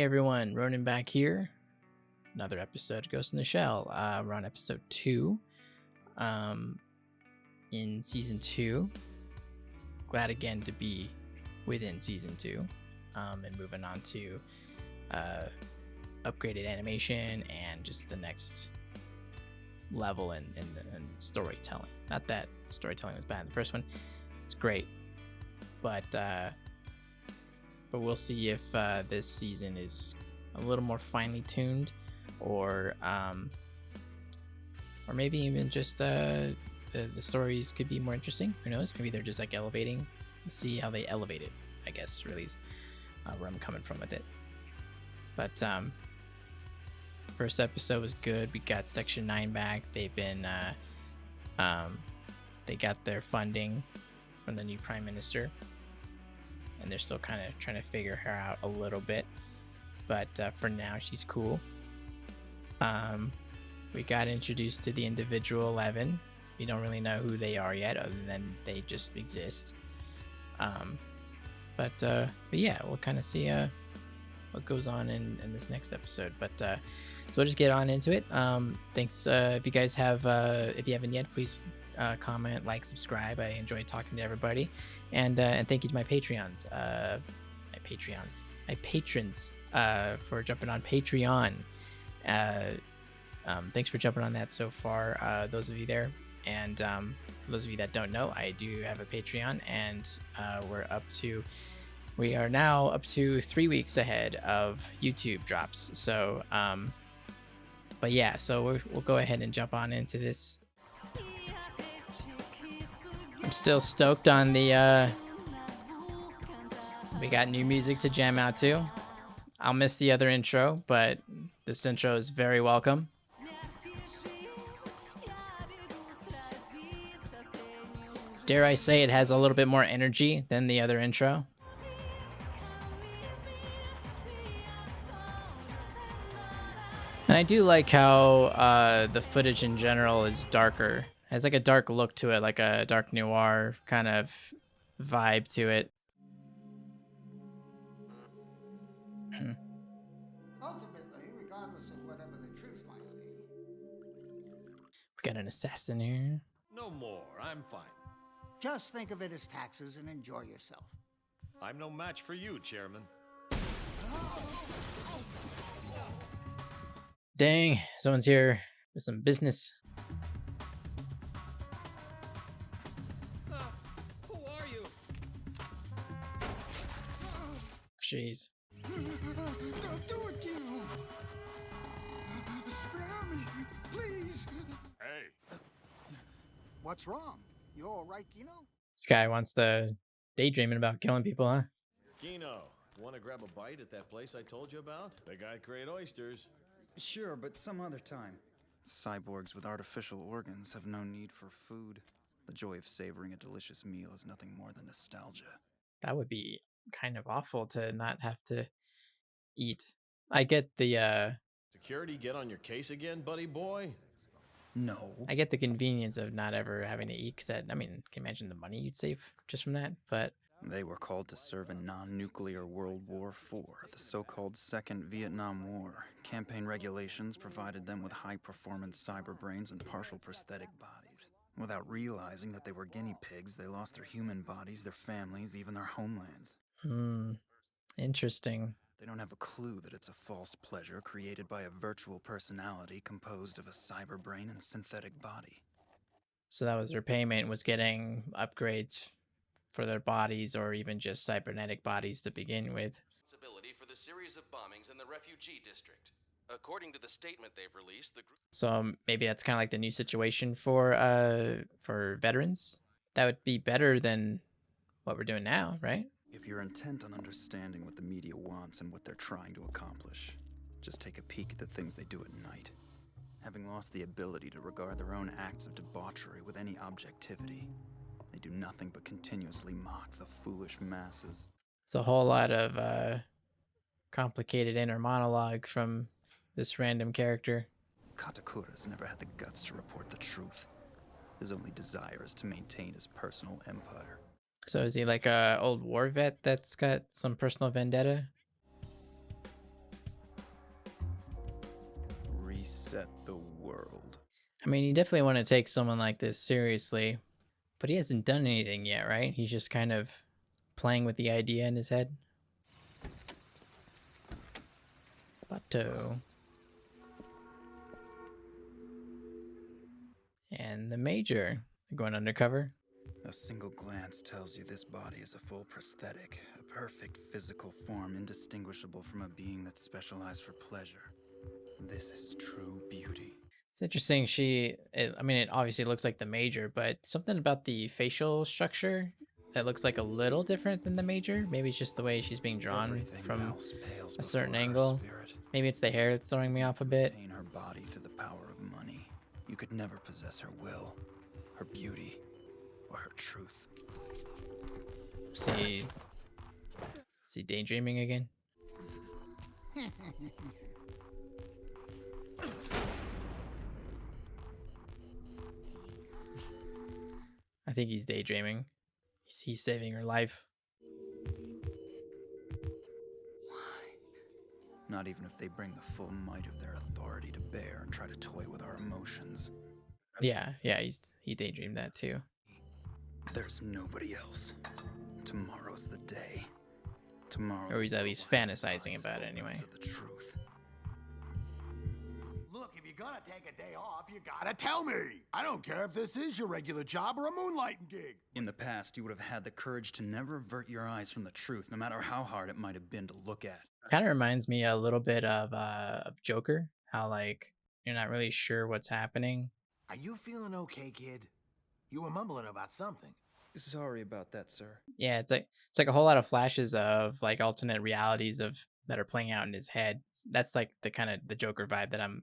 everyone, Ronan back here. Another episode of Ghost in the Shell. We're on episode 2 in season 2. Glad again to be within season 2 and moving on to upgraded animation and just the next level in storytelling. Not that storytelling was bad in the first one, it's great, but we'll see if this season is a little more finely tuned, or maybe even just the stories could be more interesting. Who knows? Maybe they're just like elevating. Let's see how they elevate it, I guess, really is where I'm coming from with it. But first episode was good. We got Section 9 back. They've been they got their funding from the new Prime Minister, and they're still kind of trying to figure her out a little bit, but for now she's cool. We got introduced to the individual 11. We don't really know who they are yet, other than they just exist. But yeah, we'll kind of see what goes on in this next episode. But so we'll just get on into it. Thanks. If you guys have, if you haven't yet, please comment, like, subscribe. I enjoy talking to everybody, and thank you to my patrons for jumping on Patreon. Thanks for jumping on that so far, those of you there. And for those of you that don't know, I do have a Patreon, and we are now up to 3 weeks ahead of YouTube drops. So but yeah, so we'll go ahead and jump on into this. I'm still stoked on the we got new music to jam out to. I'll miss the other intro, but this intro is very welcome. Dare I say it has a little bit more energy than the other intro. And I do like how the footage in general is darker. It has like a dark look to it, like a dark noir kind of vibe to it. Ultimately, regardless of whatever the truth might be. We got an assassin here. No more. I'm fine. Just think of it as taxes and enjoy yourself. I'm no match for you, Chairman. Dang, someone's here with some business. Who are you? Jeez. Don't do it, Kino! Spare me, please! Hey. What's wrong? You all right, Kino? This guy wants to daydreaming about killing people, huh? Kino, want to grab a bite at that place I told you about? They got great oysters. Sure, but some other time. Cyborgs with artificial organs have no need for food. The joy of savoring a delicious meal is nothing more than nostalgia. That would be kind of awful to not have to eat. I get the Security get on your case again, buddy boy? No. I get the convenience of not ever having to eat, because I mean, can you imagine the money you'd save just from that? But They were called to serve in non-nuclear World War IV, the so-called Second Vietnam War. Campaign regulations provided them with high-performance cyber brains and partial prosthetic bodies. Without realizing that they were guinea pigs, they lost their human bodies, their families, even their homelands. Interesting. They don't have a clue that it's a false pleasure created by a virtual personality composed of a cyber brain and synthetic body. So that was their payment, was getting upgrades for their bodies, or even just cybernetic bodies to begin with. Responsibility for the series of bombings in the refugee district. According to the statement they've released, the group So maybe that's kind of like the new situation for veterans. That would be better than what we're doing now, right? If you're intent on understanding what the media wants and what they're trying to accomplish, just take a peek at the things they do at night. Having lost the ability to regard their own acts of debauchery with any objectivity, they do nothing but continuously mock the foolish masses. It's a whole lot of complicated inner monologue from this random character. Katakura's never had the guts to report the truth. His only desire is to maintain his personal empire. So is he like a old war vet that's got some personal vendetta? reset the world. I mean, you definitely want to take someone like this seriously, but he hasn't done anything yet, right? He's just kind of playing with the idea in his head. Bato. And the Major. They're going undercover. A single glance tells you this body is a full prosthetic, a perfect physical form indistinguishable from a being that's specialized for pleasure. This is true beauty. It's interesting. I mean, it obviously looks like the Major, but something about the facial structure that looks like a little different than the Major. Maybe it's just the way she's being drawn Everything from else pales a certain before her angle. spirit. Maybe it's the hair that's throwing me off a bit. Obtain her body through the power of money. You could never possess her will, her beauty, or her truth. Is he daydreaming again? I think he's daydreaming. He's saving her life. Not even if they bring the full might of their authority to bear and try to toy with our emotions. Yeah, he daydreamed that too. There's nobody else. Tomorrow's the day. Tomorrow. Or he's at least fantasizing about it anyway. To the truth. Look, if you're gonna take a day off, you gotta tell me. I don't care if this is your regular job or a moonlighting gig. In the past, you would have had the courage to never avert your eyes from the truth, no matter how hard it might have been to look at. Kind of reminds me a little bit of Joker. How like you're not really sure what's happening. Are you feeling okay, kid? You were mumbling about something. Sorry about that, sir. Yeah, it's like a whole lot of flashes of like alternate realities that are playing out in his head. That's like the kind of the Joker vibe that I'm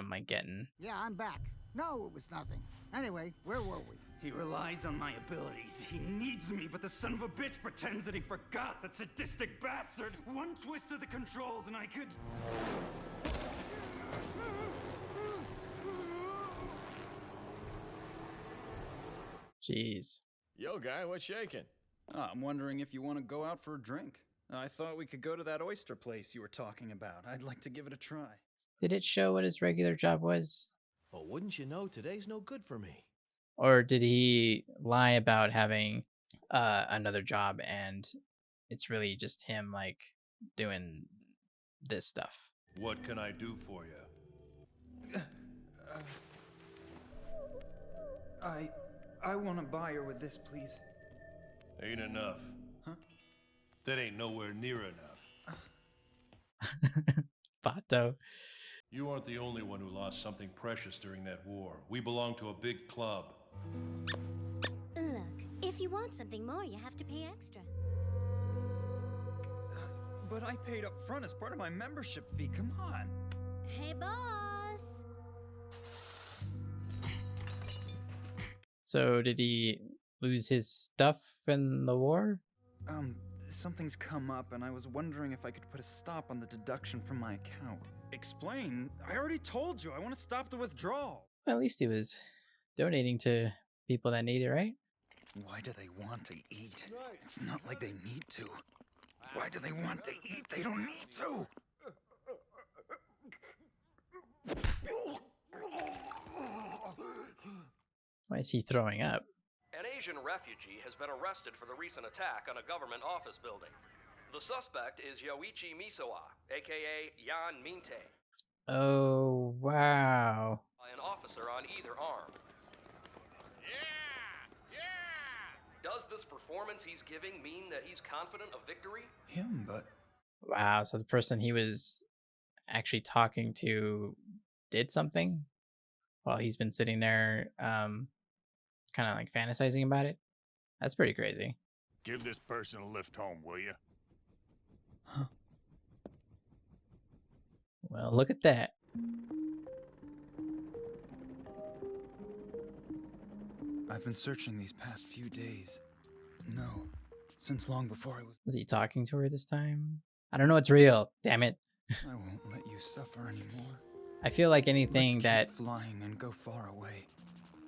like getting. Yeah, I'm back. No, it was nothing. Anyway, where were we? He relies on my abilities. He needs me, but the son of a bitch pretends that he forgot. That sadistic bastard. One twist of the controls and I could... Jeez. Yo, guy, what's shaking? I'm wondering if you want to go out for a drink. I thought we could go to that oyster place you were talking about. I'd like to give it a try. Did it show what his regular job was? Well, wouldn't you know, today's no good for me. Or did he lie about having another job and it's really just him like doing this stuff? What can I do for you? I want to buy her with this, please. Ain't enough. Huh? That ain't nowhere near enough. Bato. You aren't the only one who lost something precious during that war. We belong to a big club. Look, if you want something more, you have to pay extra. But I paid up front as part of my membership fee. Come on. Hey, boss! So did he lose his stuff in the war? Something's come up, and I was wondering if I could put a stop on the deduction from my account. Explain? I already told you. I want to stop the withdrawal. Well, at least he was donating to people that need it, right? Why do they want to eat? It's not like they need to. Why do they want to eat? They don't need to. Why is he throwing up? An Asian refugee has been arrested for the recent attack on a government office building. The suspect is Yoichi Misawa, aka Yan Minte, Oh, wow. by an officer on either arm. Does this performance he's giving mean that he's confident of victory? Him, but Wow, so the person he was actually talking to did something while he's been sitting there kind of like fantasizing about it. That's pretty crazy. Give this person a lift home, will you? Well, look at that. I've been searching these past few days. No, since long before I was... Was he talking to her this time? I don't know what's real. Damn it. I won't let you suffer anymore. I feel like anything Let's that keep flying and go far away.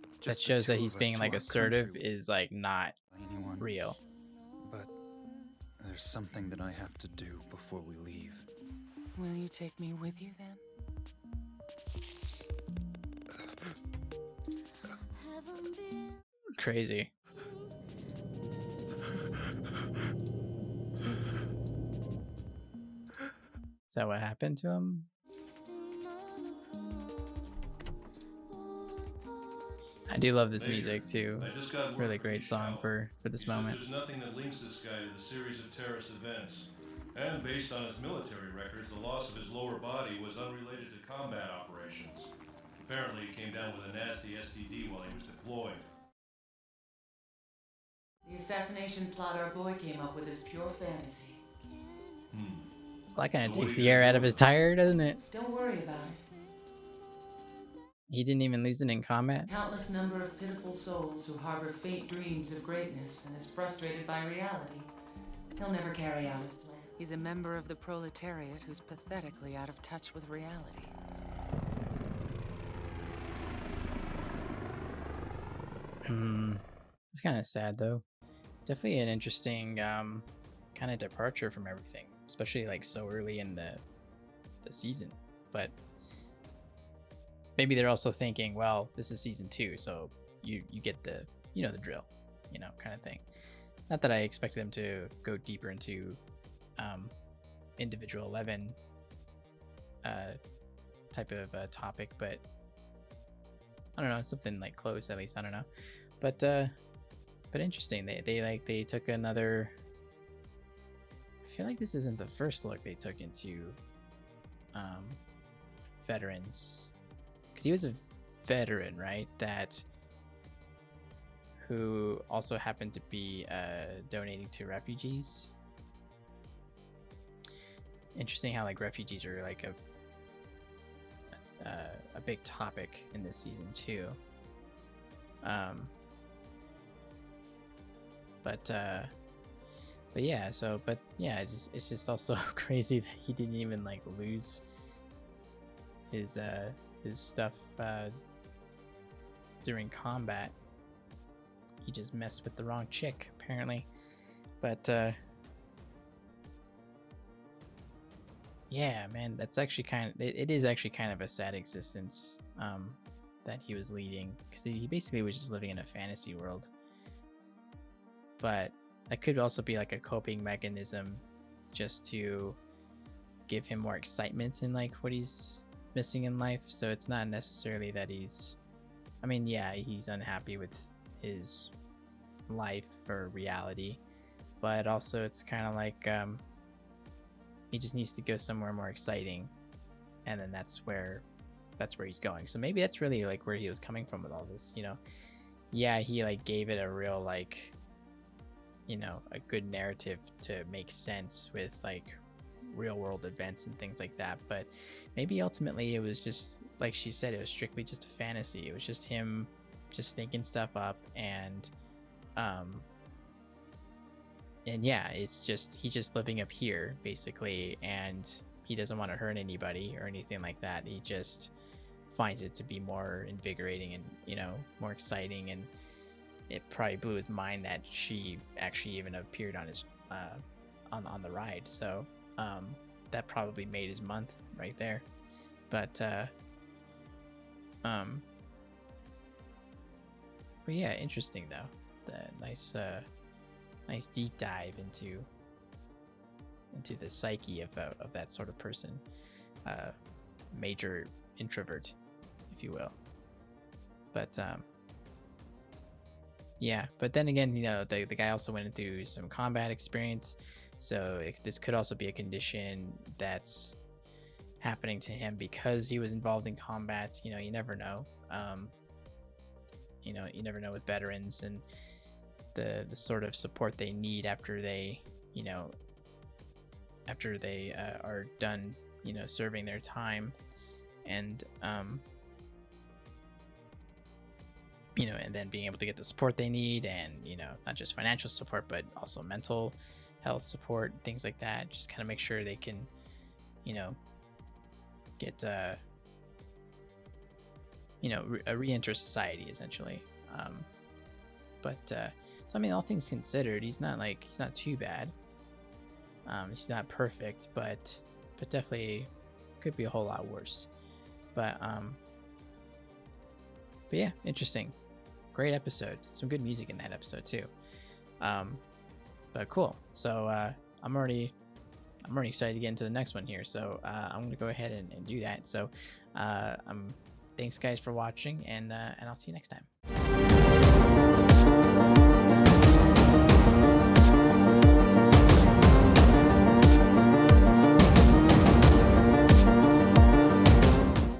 that Just the shows that two he's of us being to like our assertive country is like not without anyone. real. But there's something that I have to do before we leave. Will you take me with you then? Crazy. Is that what happened to him? I do love this music too. I just got word Really from great song Ishikawa. for this He says moment. there's nothing that links this guy to the series of terrorist events. And based on his military records, the loss of his lower body was unrelated to combat operations. Apparently, he came down with a nasty STD while he was deployed. The assassination plot our boy came up with is pure fantasy. That kind of takes the air out of his tire, doesn't it? Don't worry about it. He didn't even lose it in combat. Countless number of pitiful souls who harbor faint dreams of greatness and is frustrated by reality. He'll never carry out his plan. He's a member of the proletariat who's pathetically out of touch with reality. It's kind of sad though. Definitely an interesting kind of departure from everything, especially like so early in the season. But maybe they're also thinking, well, this is season 2, so you get the the drill, kind of thing. Not that I expected them to go deeper into individual 11 type of topic, but I don't know, something like close at least. I don't know, but interesting. They took another. I feel like this isn't the first look they took into veterans, because he was a veteran, right? Who also happened to be donating to refugees. Interesting how like refugees are like a big topic in this season too. But yeah, it's just also crazy that he didn't even like lose his stuff during combat. He just messed with the wrong chick apparently. But yeah, man, that's actually it is actually kind of a sad existence that he was leading, because he basically was just living in a fantasy world. But that could also be like a coping mechanism just to give him more excitement in like what he's missing in life. So it's not necessarily that he's unhappy with his life or reality, but also it's kind of like he just needs to go somewhere more exciting, and then that's where he's going. So maybe that's really like where he was coming from with all this, yeah, he like gave it a real like a good narrative to make sense with like real world events and things like that, but maybe ultimately it was just like she said, it was strictly just a fantasy. It was just him just thinking stuff up, and yeah, it's just he's just living up here basically, and he doesn't want to hurt anybody or anything like that. He just finds it to be more invigorating and more exciting, and it probably blew his mind that she actually even appeared on his on the ride. So that probably made his month right there. But yeah, interesting though. The nice deep dive into the psyche of that sort of person, major introvert, if you will. But yeah, but then again, the guy also went into some combat experience, so this could also be a condition that's happening to him because he was involved in combat. You never know. You never know with veterans and the sort of support they need after they are done serving their time, and and then being able to get the support they need, and not just financial support but also mental health support, things like that, just kind of make sure they can get re-enter society essentially. So all things considered, he's not too bad. He's not perfect, but definitely could be a whole lot worse. But yeah, interesting. great episode. Some good music in that episode too. But cool. So I'm already excited to get into the next one here. So I'm gonna go ahead and do that. So thanks guys for watching, and I'll see you next time.